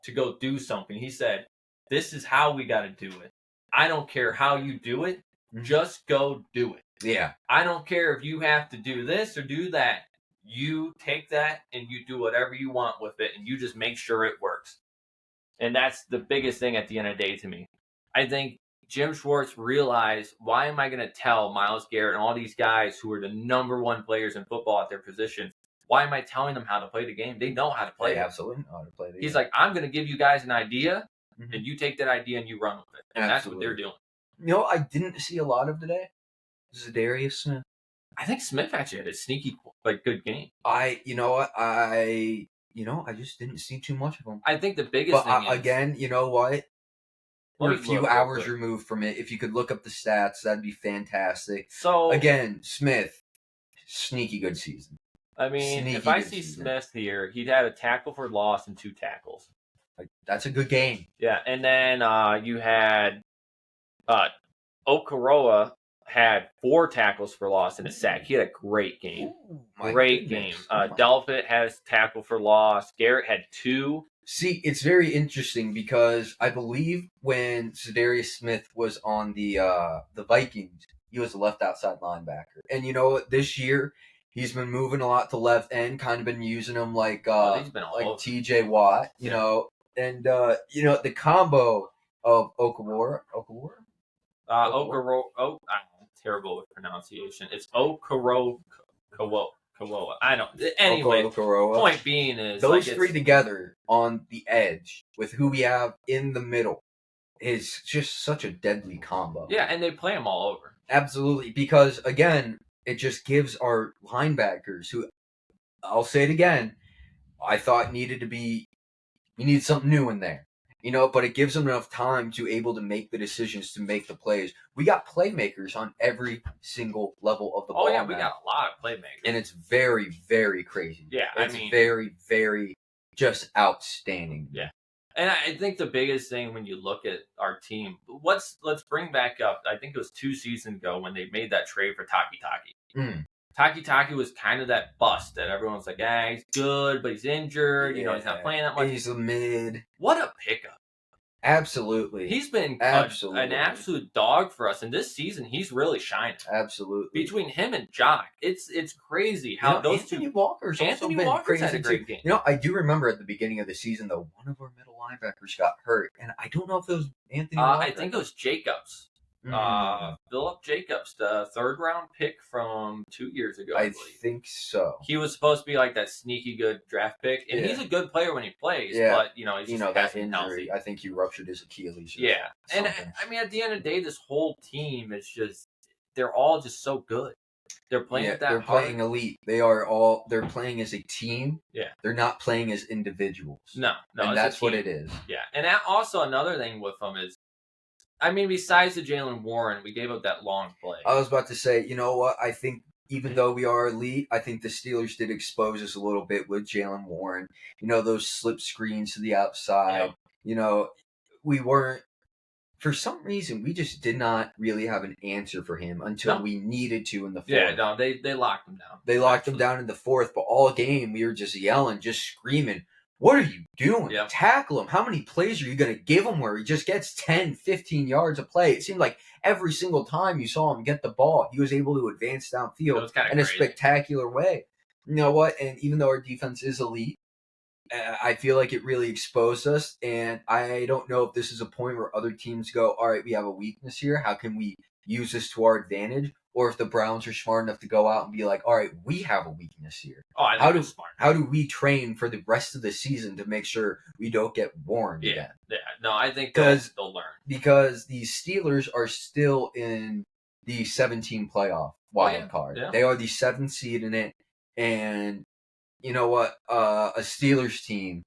[SPEAKER 1] to go do something. He said, this is how we got to do it. I don't care how you do it. Just go do it.
[SPEAKER 2] Yeah.
[SPEAKER 1] I don't care if you have to do this or do that. You take that and you do whatever you want with it, and you just make sure it works. And that's the biggest thing at the end of the day to me. I think Jim Schwartz realized, why am I going to tell Myles Garrett and all these guys who are the number one players in football at their position Why am I telling them how to play the game? They know how to play
[SPEAKER 2] They
[SPEAKER 1] it.
[SPEAKER 2] absolutely know how to play the game.
[SPEAKER 1] He's like, I'm going to give you guys an idea,
[SPEAKER 2] Mhm.
[SPEAKER 1] and you take that idea and you run with it. And that's what they're doing.
[SPEAKER 2] You know, I didn't see a lot of today. Zadarius Smith.
[SPEAKER 1] I think Smith actually had a sneaky, good game.
[SPEAKER 2] I just didn't see too much of him.
[SPEAKER 1] I think the biggest thing is...
[SPEAKER 2] again, you know what? We're a few hours
[SPEAKER 1] quick.
[SPEAKER 2] removed from it. If you could look up the stats, that'd be fantastic.
[SPEAKER 1] So
[SPEAKER 2] again, Smith, sneaky good season.
[SPEAKER 1] I mean, if I see Smith here, he'd had a tackle for loss and 2 tackles.
[SPEAKER 2] That's a good game.
[SPEAKER 1] Yeah, and then you had Okoroa had 4 tackles for loss and a sack. He had a great game.
[SPEAKER 2] Ooh,
[SPEAKER 1] great game. Delpit has tackle for loss. Garrett had 2.
[SPEAKER 2] See, it's very interesting because I believe when Zadarius Smith was on the Vikings, he was a left outside linebacker. And you know what? This year, he's been moving a lot to left end, kind of been using him like TJ Watt, you know. And, the combo of Okawara.
[SPEAKER 1] Terrible with pronunciation. It's Okoroa. I don't. Anyway, point being is
[SPEAKER 2] those 3 together on the edge with who we have in the middle is just such a deadly combo.
[SPEAKER 1] Yeah, and they play them all over.
[SPEAKER 2] Absolutely, because again, it just gives our linebackers, who I'll say it again, I thought we need something new in there. You know, but it gives them enough time to able to make the decisions, to make the plays. We got playmakers on every single level of the ball.
[SPEAKER 1] Oh, yeah, we got a lot of playmakers.
[SPEAKER 2] And it's very, very crazy.
[SPEAKER 1] Yeah,
[SPEAKER 2] it's very, very just outstanding.
[SPEAKER 1] Yeah. And I think the biggest thing when you look at our team, let's bring back up, I think it was 2 seasons ago when they made that trade for Taki. Taki was kind of that bust that everyone's like, he's good, but he's injured. You know, he's not playing that much.
[SPEAKER 2] He's a mid.
[SPEAKER 1] What a pickup.
[SPEAKER 2] Absolutely.
[SPEAKER 1] He's been an absolute dog for us. And this season, he's really shining.
[SPEAKER 2] Absolutely.
[SPEAKER 1] Between him and Jock, it's crazy how those
[SPEAKER 2] Anthony
[SPEAKER 1] 2...
[SPEAKER 2] Walker's
[SPEAKER 1] Anthony
[SPEAKER 2] also
[SPEAKER 1] Walker's
[SPEAKER 2] been
[SPEAKER 1] had a great game.
[SPEAKER 2] You know, I do remember at the beginning of the season, though, one of our middle linebackers got hurt. And I don't know if it was Anthony Walker.
[SPEAKER 1] I think it was Jacobs. Philip Jacobs, the 3rd round pick from 2 years ago. I
[SPEAKER 2] think so.
[SPEAKER 1] He was supposed to be like that sneaky good draft pick, and he's a good player when he plays. But he's just
[SPEAKER 2] that injury. I think he ruptured his Achilles.
[SPEAKER 1] Yeah, and I mean, at the end of the day, this whole team is just—they're all just so good. They're playing at that.
[SPEAKER 2] They're playing elite. They're playing as a team.
[SPEAKER 1] Yeah,
[SPEAKER 2] they're not playing as individuals.
[SPEAKER 1] No,
[SPEAKER 2] and that's what it is.
[SPEAKER 1] Yeah, and also another thing with them is, I mean, besides the Jalen Warren, we gave up that long play.
[SPEAKER 2] I was about to say, you know what? I think even though we are elite, I think the Steelers did expose us a little bit with Jalen Warren. You know, those slip screens to the outside. Yep. You know, we weren't, for some reason, we just did not really have an answer for him until we needed to in the 4th.
[SPEAKER 1] Yeah, no, they locked him down.
[SPEAKER 2] They locked him down in the 4th, but all game we were just yelling, just screaming, what are you doing? Yep. Tackle him. How many plays are you going to give him where he just gets 10, 15 yards a play? It seemed like every single time you saw him get the ball, he was able to advance downfield in a spectacular way. You know what? And even though our defense is elite, I feel like it really exposed us. And I don't know if this is a point where other teams go, all right, we have a weakness here. How can we use this to our advantage? Or if the Browns are smart enough to go out and be like, all right, we have a weakness here.
[SPEAKER 1] Oh, I think smart.
[SPEAKER 2] How do we train for the rest of the season to make sure we don't get warned again?
[SPEAKER 1] Yeah, no, I think they'll learn.
[SPEAKER 2] Because the Steelers are still in the 17 playoff wild card. Yeah. They are the 7th seed in it. And you know what? A Steelers team,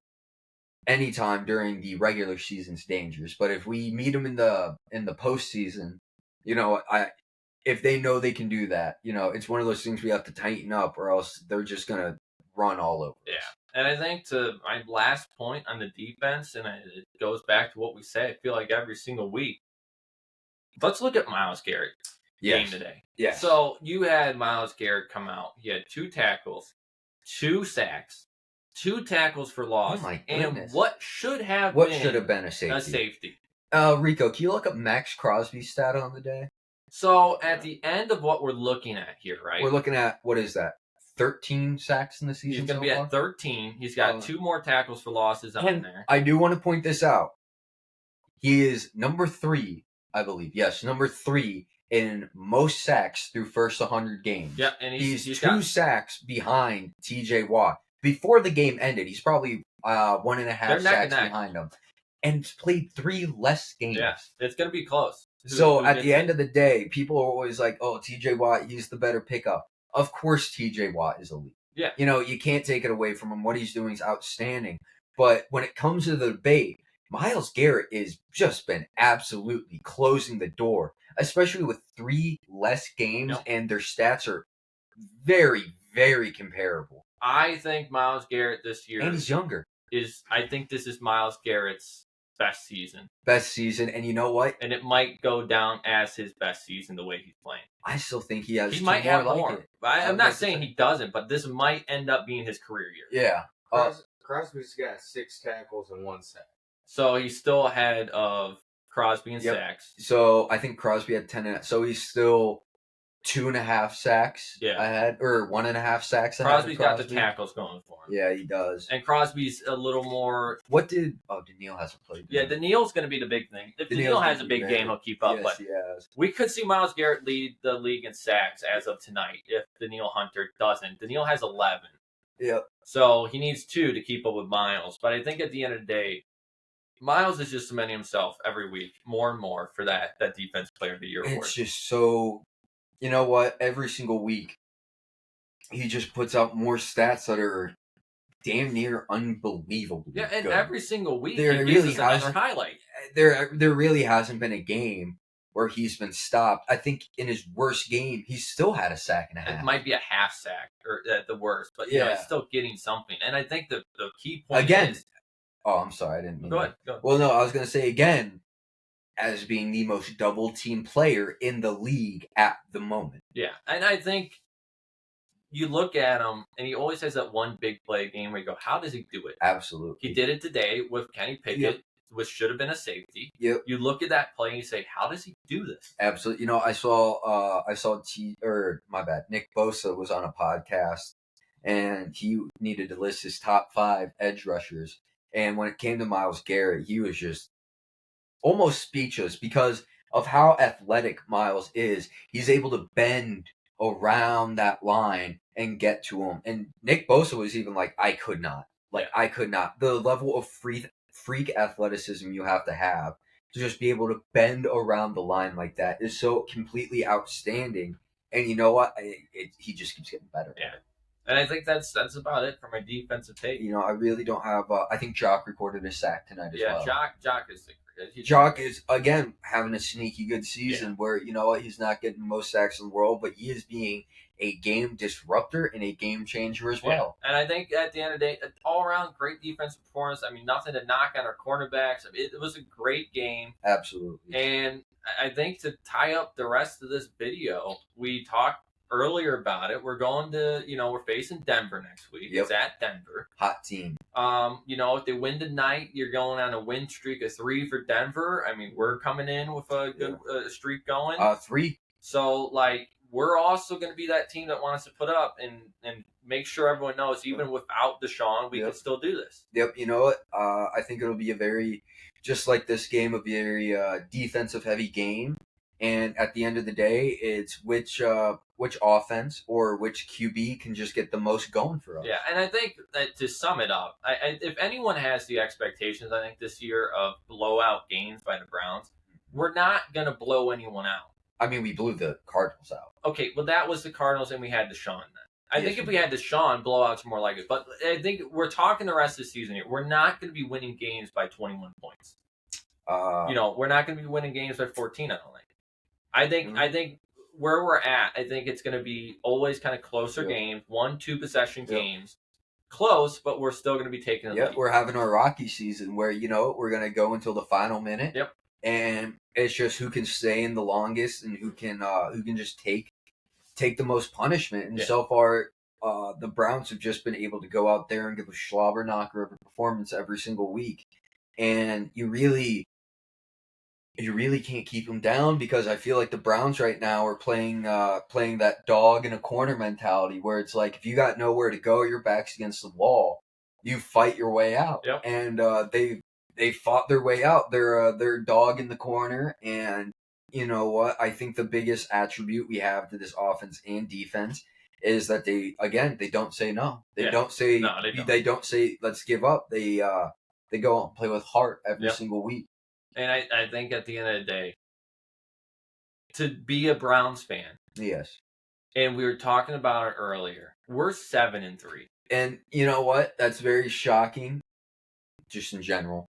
[SPEAKER 2] anytime during the regular season's dangerous. But if we meet them in the postseason, you know, if they know they can do that, you know, it's one of those things we have to tighten up, or else they're just going to run all over us.
[SPEAKER 1] And I think to my last point on the defense, and it goes back to what we say, I feel like every single week, let's look at Myles Garrett's game today.
[SPEAKER 2] Yeah.
[SPEAKER 1] So you had Myles Garrett come out. He had 2 tackles, 2 sacks, 2 tackles for loss.
[SPEAKER 2] Oh my goodness.
[SPEAKER 1] And what should have
[SPEAKER 2] been a safety?
[SPEAKER 1] A safety.
[SPEAKER 2] Rico, can you look up Max Crosby's stat on the day?
[SPEAKER 1] So, at the end of what we're looking at here, right?
[SPEAKER 2] We're looking at, what is that, 13 sacks in the season?
[SPEAKER 1] He's going to be at 13. He's got 2 more tackles for losses on there.
[SPEAKER 2] I do want to point this out. He is number 3, I believe. Yes, number 3 in most sacks through first 100 games.
[SPEAKER 1] Yeah, and
[SPEAKER 2] he's
[SPEAKER 1] two
[SPEAKER 2] got sacks behind T.J. Watt. Before the game ended, he's probably 1.5 sacks behind him. And played 3 less games.
[SPEAKER 1] Yeah, it's going to be close.
[SPEAKER 2] So at the end of the day, people are always like, oh, T.J. Watt, he's the better pickup. Of course T.J. Watt is elite.
[SPEAKER 1] Yeah.
[SPEAKER 2] You know, you can't take it away from him. What he's doing is outstanding. But when it comes to the debate, Myles Garrett has just been absolutely closing the door, especially with 3 less games, and their stats are very, very comparable.
[SPEAKER 1] I think Myles Garrett this year...
[SPEAKER 2] And he's younger.
[SPEAKER 1] I think this is Myles Garrett's best season.
[SPEAKER 2] Best season, and you know what?
[SPEAKER 1] And it might go down as his best season the way he's playing.
[SPEAKER 2] I still think he has.
[SPEAKER 1] He might have more. I'm not saying he doesn't, but this might end up being his career year.
[SPEAKER 2] Yeah.
[SPEAKER 3] Crosby's got 6 tackles and 1 sack.
[SPEAKER 1] So he's still ahead of Crosby in sacks.
[SPEAKER 2] So I think Crosby had 10. So he's still 2.5 sacks ahead, or 1.5 sacks ahead.
[SPEAKER 1] Crosby's got the tackles going for him.
[SPEAKER 2] Yeah, he does.
[SPEAKER 1] And Crosby's a little more...
[SPEAKER 2] Daniil hasn't played.
[SPEAKER 1] Yeah, Daniil's going to be the big thing. If Daniil has a big game, he'll keep up.
[SPEAKER 2] Yes,
[SPEAKER 1] but
[SPEAKER 2] he has.
[SPEAKER 1] We could see Myles Garrett lead the league in sacks as of tonight if Daniil Hunter doesn't. Daniil has 11.
[SPEAKER 2] Yep.
[SPEAKER 1] So he needs 2 to keep up with Myles. But I think at the end of the day, Myles is just cementing himself every week more and more for that Defense Player of the Year award.
[SPEAKER 2] It's just so... You know what? Every single week, he just puts out more stats that are damn near unbelievable.
[SPEAKER 1] Yeah, and
[SPEAKER 2] good.
[SPEAKER 1] Every single week,
[SPEAKER 2] there
[SPEAKER 1] he
[SPEAKER 2] really
[SPEAKER 1] gives us another highlight.
[SPEAKER 2] There really hasn't been a game where he's been stopped. I think in his worst game, he still had a sack and a half.
[SPEAKER 1] It might be a half sack or at the worst, but you know, he's still getting something. And I think the key point is...
[SPEAKER 2] Oh, I'm sorry, I didn't mean
[SPEAKER 1] Go ahead.
[SPEAKER 2] Well, no, I was going to say again, as being the most double-team player in the league at the moment.
[SPEAKER 1] Yeah, and I think you look at him, and he always has that one big play game where you go, how does he do it?
[SPEAKER 2] Absolutely.
[SPEAKER 1] He did it today with Kenny Pickett, which should have been a safety.
[SPEAKER 2] Yep.
[SPEAKER 1] You look at that play and you say, how does he do this?
[SPEAKER 2] Absolutely. You know, I saw Nick Bosa was on a podcast, and he needed to list his top 5 edge rushers. And when it came to Myles Garrett, he was just almost speechless because of how athletic Myles is. He's able to bend around that line and get to him. And Nick Bosa was even like, I could not. I could not. The level of freak athleticism you have to just be able to bend around the line like that is so completely outstanding. And you know what? He just keeps getting better.
[SPEAKER 1] Yeah. And I think that's about it for my defensive take.
[SPEAKER 2] You know, I really don't have... I think Jock recorded a sack tonight as well.
[SPEAKER 1] Yeah, Jock is...
[SPEAKER 2] Jock is, again, having a sneaky good season where, you know what, he's not getting the most sacks in the world, but he is being a game disruptor and a game changer as well.
[SPEAKER 1] And I think at the end of the day, all-around great defensive performance. I mean, nothing to knock on our cornerbacks. I mean, it was a great game.
[SPEAKER 2] Absolutely.
[SPEAKER 1] And I think to tie up the rest of this video, we talked earlier about it. We're going to, we're facing Denver next week.
[SPEAKER 2] Yep.
[SPEAKER 1] It's at Denver.
[SPEAKER 2] Hot team.
[SPEAKER 1] If they win tonight, you're going on a win streak of 3 for Denver. I mean, we're coming in with a good streak going.
[SPEAKER 2] 3.
[SPEAKER 1] So, we're also going to be that team that wants to put up and make sure everyone knows, even without Deshaun, we can still do this.
[SPEAKER 2] Yep. You know what? I think it'll be a very, just like this game, a very defensive-heavy game. And at the end of the day, it's which offense or which QB can just get the most going for us.
[SPEAKER 1] Yeah, and I think that to sum it up, if anyone has the expectations, I think this year of blowout games by the Browns, we're not going to blow anyone out.
[SPEAKER 2] I mean, we blew the Cardinals out.
[SPEAKER 1] Okay, well, that was the Cardinals, and we had Deshaun then. I think if we had Deshaun, blowouts are more likely. But I think we're talking the rest of the season here. We're not going to be winning games by 21 points. We're not going to be winning games by 14, I don't think. I think where we're at, I think it's going to be always kind of closer games, 1-2 possession games. Close, but we're still going to be taking the lead.
[SPEAKER 2] We're having our Rocky season where, we're going to go until the final minute.
[SPEAKER 1] Yep.
[SPEAKER 2] And it's just who can stay in the longest and who can just take the most punishment. And so far, the Browns have just been able to go out there and give a slobber knocker of a performance every single week. And you really can't keep them down because I feel like the Browns right now are playing that dog in a corner mentality where it's like if you got nowhere to go, your back's against the wall, you fight your way out.
[SPEAKER 1] Yep.
[SPEAKER 2] And they fought their way out. They're a dog in the corner, and you know what? I think the biggest attribute we have to this offense and defense is that they don't say no. They don't say
[SPEAKER 1] No, they don't.
[SPEAKER 2] They don't say let's give up. They go out and play with heart every single week.
[SPEAKER 1] And I think at the end of the day, to be a Browns fan,
[SPEAKER 2] yes,
[SPEAKER 1] and we were talking about it earlier, we're 7-3.
[SPEAKER 2] And you know what? That's very shocking. Just in general,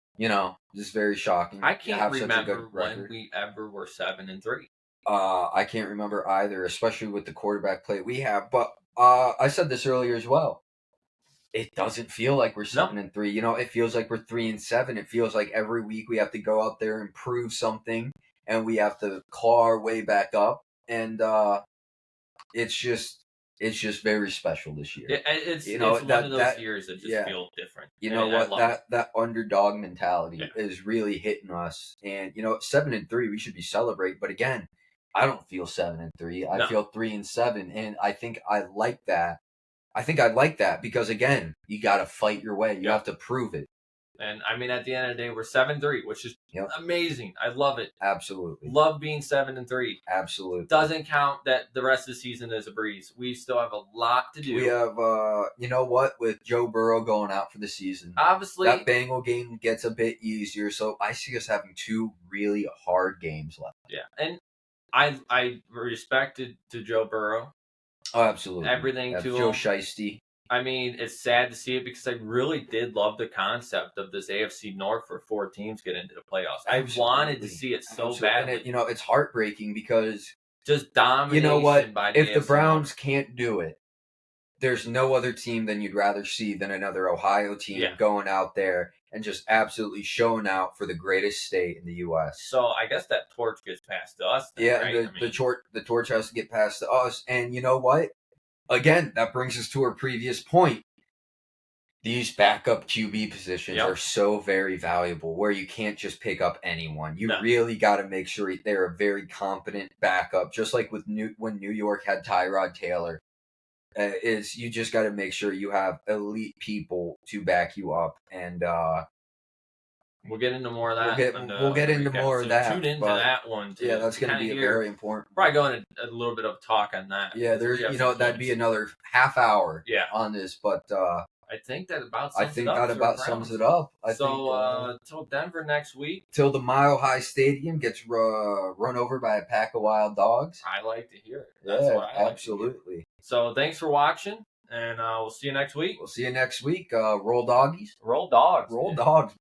[SPEAKER 2] just very shocking.
[SPEAKER 1] I can't remember when we ever were 7-3.
[SPEAKER 2] I can't remember either, especially with the quarterback play we have. But I said this earlier as well. It doesn't feel like we're 7-3. It feels like we're 3-7. It feels like every week we have to go out there and prove something, and we have to claw our way back up. And it's just very special this year.
[SPEAKER 1] It's one of those years that just feel different.
[SPEAKER 2] You know what? That underdog mentality is really hitting us. And 7-3, we should be celebrating. But again, I don't feel 7-3. I feel 3-7, and I think I like that. I think I like that because again, you got to fight your way. You have to prove it.
[SPEAKER 1] And I mean, at the end of the day, we're 7-3, which is amazing. I love it.
[SPEAKER 2] Absolutely.
[SPEAKER 1] Love being 7-3.
[SPEAKER 2] Absolutely.
[SPEAKER 1] Doesn't count that the rest of the season is a breeze. We still have a lot to do.
[SPEAKER 2] We have, you know what, with Joe Burrow going out for the season,
[SPEAKER 1] obviously
[SPEAKER 2] that Bengal game gets a bit easier. So I see us having 2 really hard games left.
[SPEAKER 1] Yeah, and I respected to Joe Burrow.
[SPEAKER 2] Oh, absolutely.
[SPEAKER 1] Everything to
[SPEAKER 2] Joe
[SPEAKER 1] him.
[SPEAKER 2] Shiesty.
[SPEAKER 1] I mean, it's sad to see it because I really did love the concept of this AFC North for 4 teams get into the playoffs. Absolutely. I wanted to see it so badly.
[SPEAKER 2] And it's heartbreaking because
[SPEAKER 1] just domination.
[SPEAKER 2] You know what?
[SPEAKER 1] By
[SPEAKER 2] if the Browns
[SPEAKER 1] North.
[SPEAKER 2] Can't do it, there's no other team than you'd rather see than another Ohio team going out there and just absolutely showing out for the greatest state in the U.S.
[SPEAKER 1] So I guess that torch gets passed to us. Then, right?
[SPEAKER 2] The torch has to get passed to us. And you know what? Again, that brings us to our previous point. These backup QB positions are so very valuable where you can't just pick up anyone. You really got to make sure they're a very competent backup, just like with when New York had Tyrod Taylor. You just got to make sure you have elite people to back you up. And
[SPEAKER 1] we'll get into more of that.
[SPEAKER 2] We'll get into more of that.
[SPEAKER 1] Tune into that one too.
[SPEAKER 2] Yeah, that's going to be very important.
[SPEAKER 1] Probably going into a little bit of talk on that.
[SPEAKER 2] Yeah, that'd be another half hour on this, but
[SPEAKER 1] I think that about
[SPEAKER 2] sums it up.
[SPEAKER 1] Till Denver next week.
[SPEAKER 2] Till the Mile High Stadium gets run over by a pack of wild dogs.
[SPEAKER 1] I like to hear it. That's what I like
[SPEAKER 2] absolutely.
[SPEAKER 1] So thanks for watching, and we'll see you next week.
[SPEAKER 2] Roll doggies.
[SPEAKER 1] Roll dogs.
[SPEAKER 2] Roll dogs.